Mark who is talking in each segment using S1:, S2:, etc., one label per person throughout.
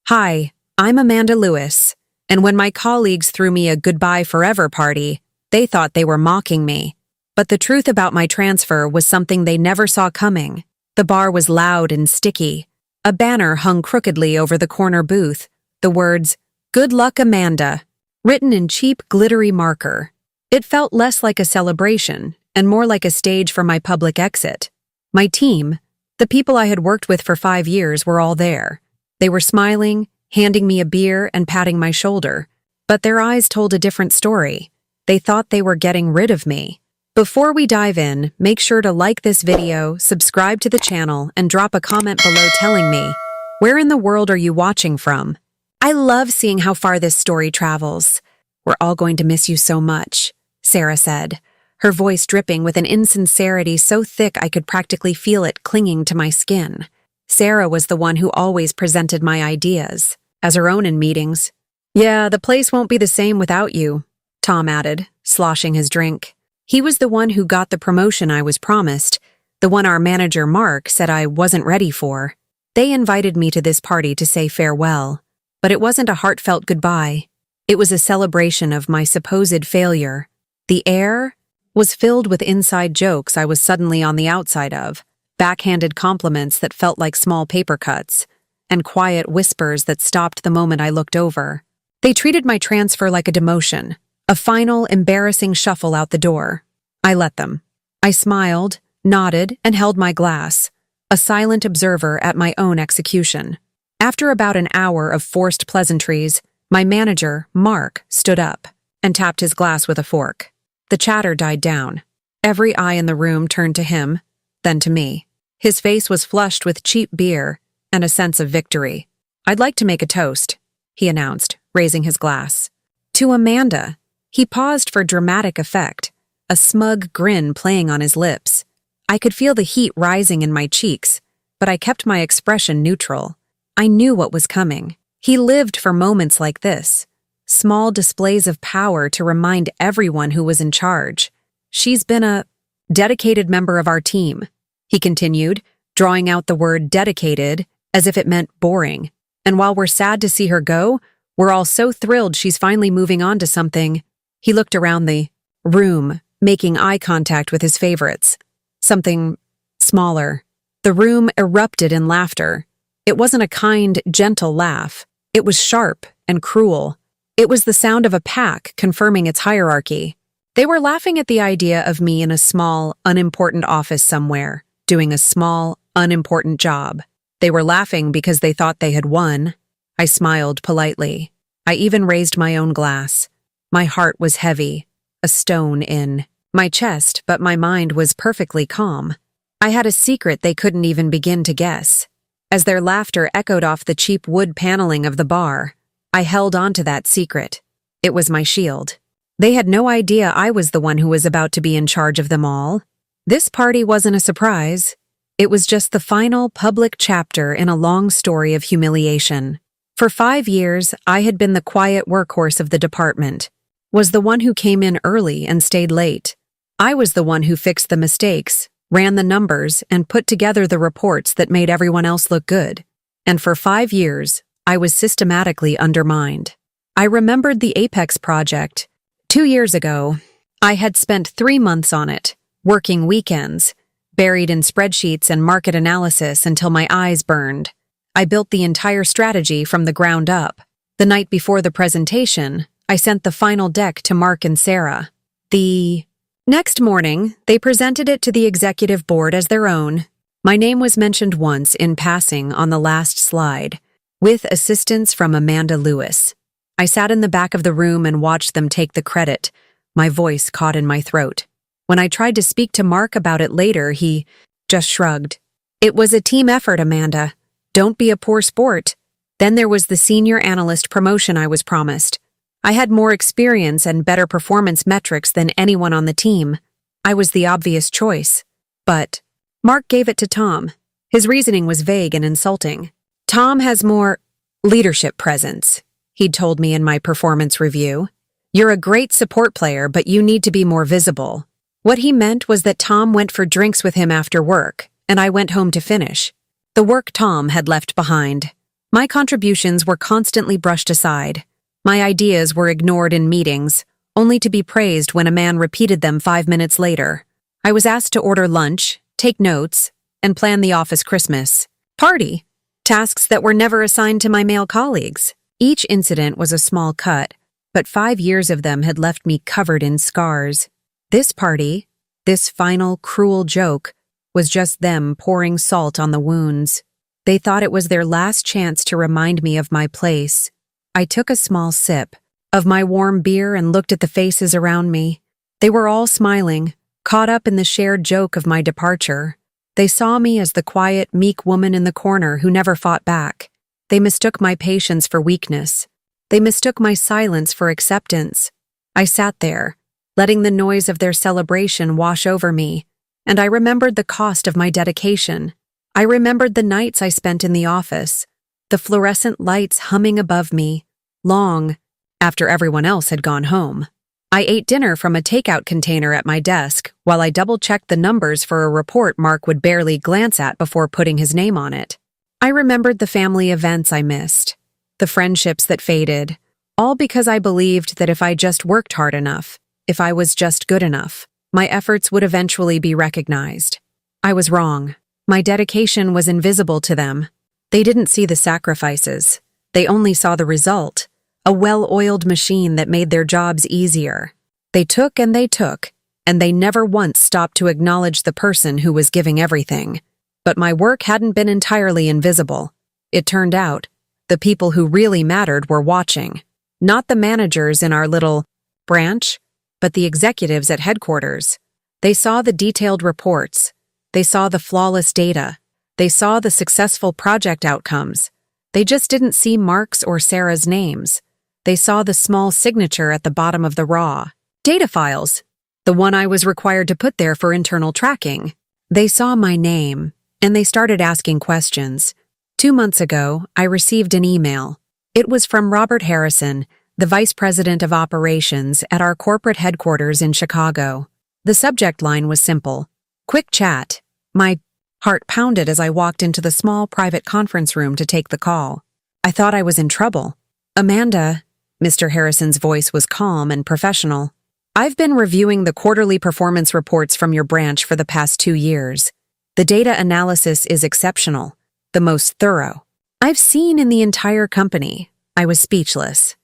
S1: Hi, I'm Amanda Lewis, and when my colleagues threw me a goodbye forever party, they thought they were mocking me. But the truth about my transfer was something they never saw coming. The bar was loud and sticky. A banner hung crookedly over the corner booth, the words, "Good luck, Amanda," written in cheap, glittery marker. It felt less like a celebration and more like a stage for my public exit. My team, the people I had worked with for 5 years, were all there. They were smiling, handing me a beer and patting my shoulder, but their eyes told a different story. They thought they were getting rid of me. Before we dive in, make sure to like this video, subscribe to the channel, and drop a comment below telling me, where in the world are you watching from? I love seeing how far this story travels. We're all going to miss you so much, Sarah said, her voice dripping with an insincerity so thick I could practically feel it clinging to my skin. Sarah was the one who always presented my ideas, as her own in meetings. "Yeah, the place won't be the same without you," Tom added, sloshing his drink. He was the one who got the promotion I was promised, the one our manager Mark said I wasn't ready for. They invited me to this party to say farewell, but it wasn't a heartfelt goodbye. It was a celebration of my supposed failure. The air was filled with inside jokes I was suddenly on the outside of, backhanded compliments that felt like small paper cuts, and quiet whispers that stopped the moment I looked over. They treated my transfer like a demotion, a final, embarrassing shuffle out the door. I let them. I smiled, nodded, and held my glass, a silent observer at my own execution. After about an hour of forced pleasantries, my manager, Mark, stood up and tapped his glass with a fork. The chatter died down. Every eye in the room turned to him, then to me. His face was flushed with cheap beer and a sense of victory. "I'd like to make a toast," he announced, raising his glass. "To Amanda." He paused for dramatic effect, a smug grin playing on his lips. I could feel the heat rising in my cheeks, but I kept my expression neutral. I knew what was coming. He lived for moments like this, small displays of power to remind everyone who was in charge. "She's been a dedicated member of our team," he continued, drawing out the word dedicated as if it meant boring. "And while we're sad to see her go, we're all so thrilled she's finally moving on to something." He looked around the room, making eye contact with his favorites. "Something smaller." The room erupted in laughter. It wasn't a kind, gentle laugh. It was sharp and cruel. It was the sound of a pack confirming its hierarchy. They were laughing at the idea of me in a small, unimportant office somewhere, doing a small, unimportant job. They were laughing because they thought they had won. I smiled politely. I even raised my own glass. My heart was heavy, a stone in my chest, but my mind was perfectly calm. I had a secret they couldn't even begin to guess. As their laughter echoed off the cheap wood paneling of the bar, I held on to that secret. It was my shield. They had no idea I was the one who was about to be in charge of them all. This party wasn't a surprise. It was just the final public chapter in a long story of humiliation. For 5 years, I had been the quiet workhorse of the department, was the one who came in early and stayed late. I was the one who fixed the mistakes, ran the numbers, and put together the reports that made everyone else look good. And for 5 years, I was systematically undermined. I remembered the Apex project. 2 years ago, I had spent 3 months on it, working weekends, buried in spreadsheets and market analysis until my eyes burned. I built the entire strategy from the ground up. The night before the presentation, I sent the final deck to Mark and Sarah. The next morning, they presented it to the executive board as their own. My name was mentioned once in passing on the last slide, with assistance from Amanda Lewis. I sat in the back of the room and watched them take the credit, my voice caught in my throat. When I tried to speak to Mark about it later, he just shrugged. "It was a team effort, Amanda. Don't be a poor sport." Then there was the senior analyst promotion I was promised. I had more experience and better performance metrics than anyone on the team. I was the obvious choice. But Mark gave it to Tom. His reasoning was vague and insulting. "Tom has more leadership presence," he'd told me in my performance review. "You're a great support player, but you need to be more visible." What he meant was that Tom went for drinks with him after work, and I went home to finish the work Tom had left behind. My contributions were constantly brushed aside. My ideas were ignored in meetings, only to be praised when a man repeated them 5 minutes later. I was asked to order lunch, take notes, and plan the office Christmas party, tasks that were never assigned to my male colleagues. Each incident was a small cut, but 5 years of them had left me covered in scars. This party, this final cruel joke, was just them pouring salt on the wounds. They thought it was their last chance to remind me of my place. I took a small sip of my warm beer and looked at the faces around me. They were all smiling, caught up in the shared joke of my departure. They saw me as the quiet, meek woman in the corner who never fought back. They mistook my patience for weakness. They mistook my silence for acceptance. I sat there, letting the noise of their celebration wash over me, and I remembered the cost of my dedication. I remembered the nights I spent in the office, the fluorescent lights humming above me, long after everyone else had gone home. I ate dinner from a takeout container at my desk while I double-checked the numbers for a report Mark would barely glance at before putting his name on it. I remembered the family events I missed, the friendships that faded, all because I believed that if I just worked hard enough, if I was just good enough, my efforts would eventually be recognized. I was wrong. My dedication was invisible to them. They didn't see the sacrifices. They only saw the result, a well-oiled machine that made their jobs easier. They took, and they never once stopped to acknowledge the person who was giving everything. But my work hadn't been entirely invisible. It turned out, the people who really mattered were watching. Not the managers in our little branch, but the executives at headquarters. They saw the detailed reports. They saw the flawless data. They saw the successful project outcomes. They just didn't see Mark's or Sarah's names. They saw the small signature at the bottom of the raw data files, the one I was required to put there for internal tracking. They saw my name, and they started asking questions. 2 months ago, I received an email. It was from Robert Harrison, the Vice President of Operations at our corporate headquarters in Chicago. The subject line was simple: quick chat. My heart pounded as I walked into the small private conference room to take the call. I thought I was in trouble. Amanda, Mr. Harrison's voice was calm and professional. I've been reviewing the quarterly performance reports from your branch for the past 2 years. The data analysis is exceptional, the most thorough I've seen in the entire company. I was speechless.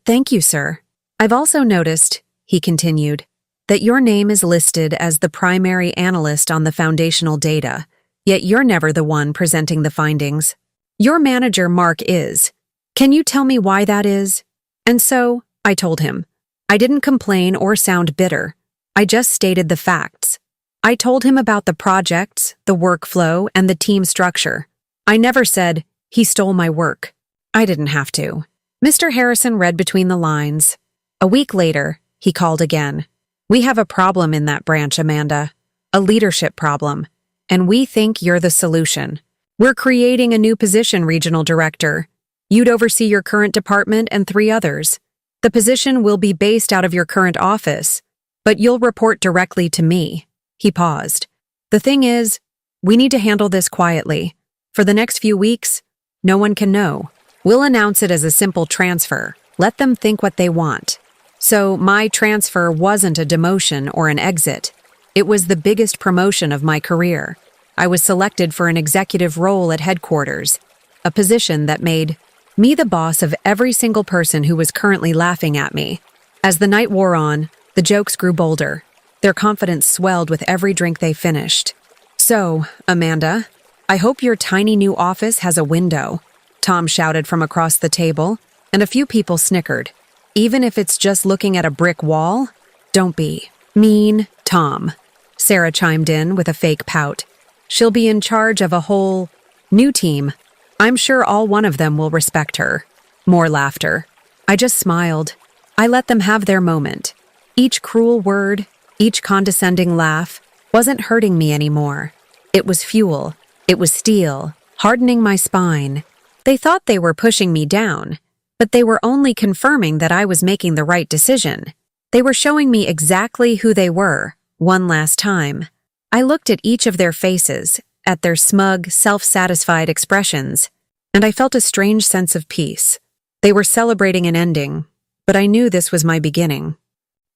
S1: Thank you, sir. I've also noticed, he continued, that your name is listed as the primary analyst on the foundational data, yet you're never the one presenting the findings. Your manager, Mark, is. Can you tell me why that is? And so, I told him. I didn't complain or sound bitter. I just stated the facts. I told him about the projects, the workflow, and the team structure. I never said, he stole my work. I didn't have to. Mr. Harrison read between the lines. A week later, he called again. We have a problem in that branch, Amanda. A leadership problem. And we think you're the solution. We're creating a new position, Regional Director. You'd oversee your current department and 3 others. The position will be based out of your current office, but you'll report directly to me. He paused. The thing is, we need to handle this quietly. For the next few weeks, no one can know. We'll announce it as a simple transfer. Let them think what they want. So my transfer wasn't a demotion or an exit. It was the biggest promotion of my career. I was selected for an executive role at headquarters, a position that made me the boss of every single person who was currently laughing at me. As the night wore on, the jokes grew bolder. Their confidence swelled with every drink they finished. So, Amanda, I hope your tiny new office has a window, Tom shouted from across the table, and a few people snickered. Even if it's just looking at a brick wall? Don't be mean, Tom. Sarah chimed in with a fake pout. She'll be in charge of a whole new team. I'm sure all one of them will respect her. More laughter. I just smiled. I let them have their moment. Each cruel word, each condescending laugh, wasn't hurting me anymore. It was fuel. It was steel, hardening my spine. They thought they were pushing me down, but they were only confirming that I was making the right decision. They were showing me exactly who they were, one last time. I looked at each of their faces, at their smug, self-satisfied expressions. and I felt a strange sense of peace. They were celebrating an ending, but I knew this was my beginning.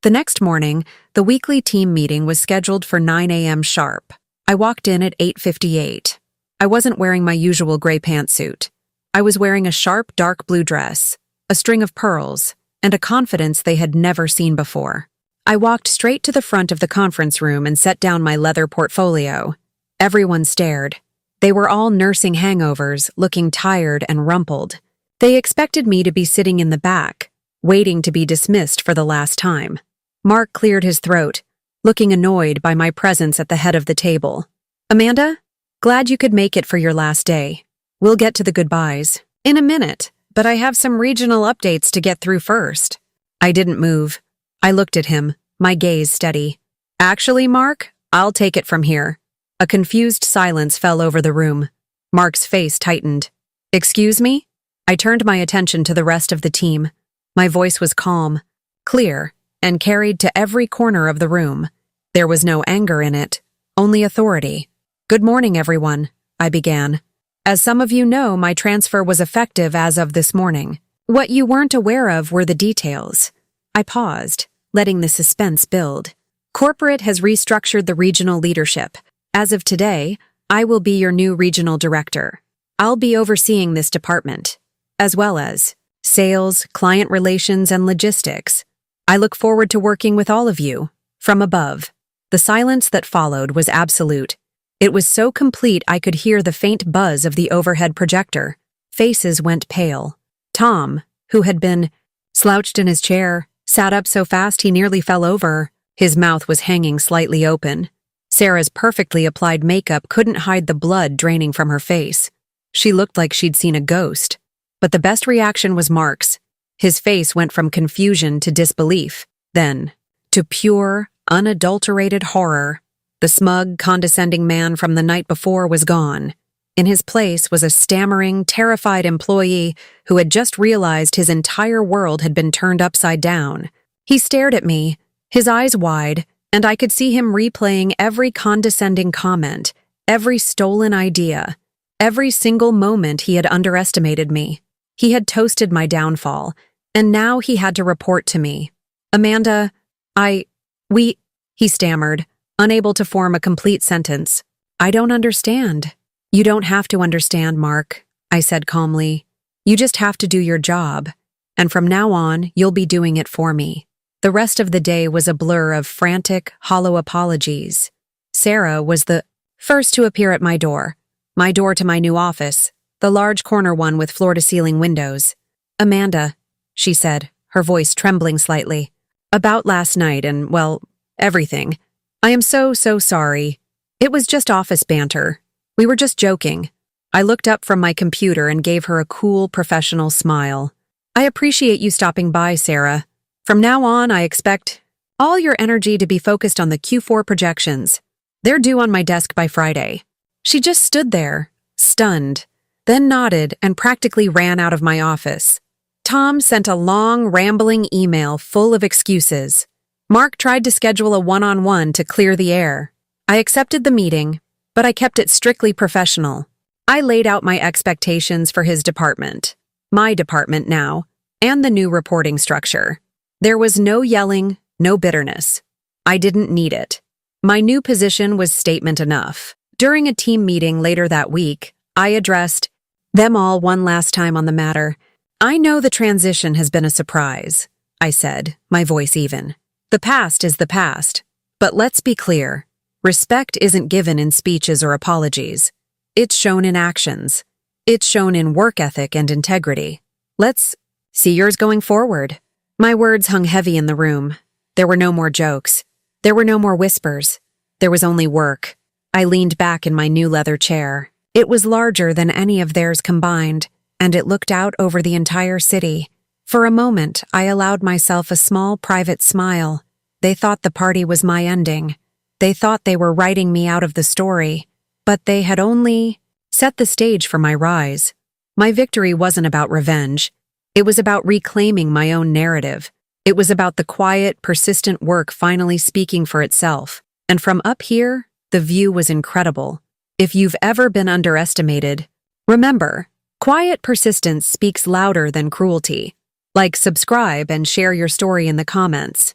S1: The next morning, the weekly team meeting was scheduled for 9 a.m. sharp. I walked in at 8:58. I wasn't wearing my usual gray pantsuit. I was wearing a sharp dark blue dress, a string of pearls, and a confidence they had never seen before. I walked straight to the front of the conference room and set down my leather portfolio. Everyone stared. They were all nursing hangovers, looking tired and rumpled. They expected me to be sitting in the back, waiting to be dismissed for the last time. Mark cleared his throat, looking annoyed by my presence at the head of the table. "Amanda, glad you could make it for your last day. We'll get to the goodbyes in a minute, but I have some regional updates to get through first." I didn't move. I looked at him, my gaze steady. "Actually, Mark, I'll take it from here." A confused silence fell over the room. Mark's face tightened. "Excuse me?" I turned my attention to the rest of the team. My voice was calm, clear, and carried to every corner of the room. There was no anger in it, only authority. "Good morning, everyone," I began. "As some of you know, my transfer was effective as of this morning. What you weren't aware of were the details." I paused, letting the suspense build. "Corporate has restructured the regional leadership. As of today, I will be your new regional director. I'll be overseeing this department, as well as sales, client relations, and logistics. I look forward to working with all of you, from above." The silence that followed was absolute. It was so complete I could hear the faint buzz of the overhead projector. Faces went pale. Tom, who had been slouched in his chair, sat up so fast he nearly fell over. His mouth was hanging slightly open. Sarah's perfectly applied makeup couldn't hide the blood draining from her face. She looked like she'd seen a ghost. But the best reaction was Mark's. His face went from confusion to disbelief, then to pure, unadulterated horror. The smug, condescending man from the night before was gone. In his place was a stammering, terrified employee who had just realized his entire world had been turned upside down. He stared at me, his eyes wide, and I could see him replaying every condescending comment, every stolen idea, every single moment he had underestimated me. He had toasted my downfall, and now he had to report to me. "Amanda, he stammered, unable to form a complete sentence. "I don't understand." "You don't have to understand, Mark," I said calmly. "You just have to do your job, and from now on, you'll be doing it for me." The rest of the day was a blur of frantic, hollow apologies. Sarah was the first to appear at my door to my new office, the large corner one with floor-to-ceiling windows. "Amanda," she said, her voice trembling slightly, "about last night and, well, everything. I am so sorry. It was just office banter. We were just joking." I looked up from my computer and gave her a cool, professional smile. "I appreciate you stopping by, Sarah. From now on, I expect all your energy to be focused on the Q4 projections. They're due on my desk by Friday." She just stood there, stunned, then nodded and practically ran out of my office. Tom sent a long, rambling email full of excuses. Mark tried to schedule a one-on-one to clear the air. I accepted the meeting, but I kept it strictly professional. I laid out my expectations for his department, my department now, and the new reporting structure. There was no yelling, no bitterness. I didn't need it. My new position was statement enough. During a team meeting later that week, I addressed them all one last time on the matter. "I know the transition has been a surprise," I said, my voice even. "The past is the past, but let's be clear. Respect isn't given in speeches or apologies. It's shown in actions. It's shown in work ethic and integrity. Let's see yours going forward." My words hung heavy in the room. There were no more jokes. There were no more whispers. There was only work. I leaned back in my new leather chair. It was larger than any of theirs combined, and it looked out over the entire city. For a moment, I allowed myself a small private smile. They thought the party was my ending. They thought they were writing me out of the story, but they had only set the stage for my rise. My victory wasn't about revenge. It was about reclaiming my own narrative. It was about the quiet, persistent work finally speaking for itself. And from up here, the view was incredible. If you've ever been underestimated, remember, Quiet persistence speaks louder than cruelty. Like, subscribe, and share your story in the comments.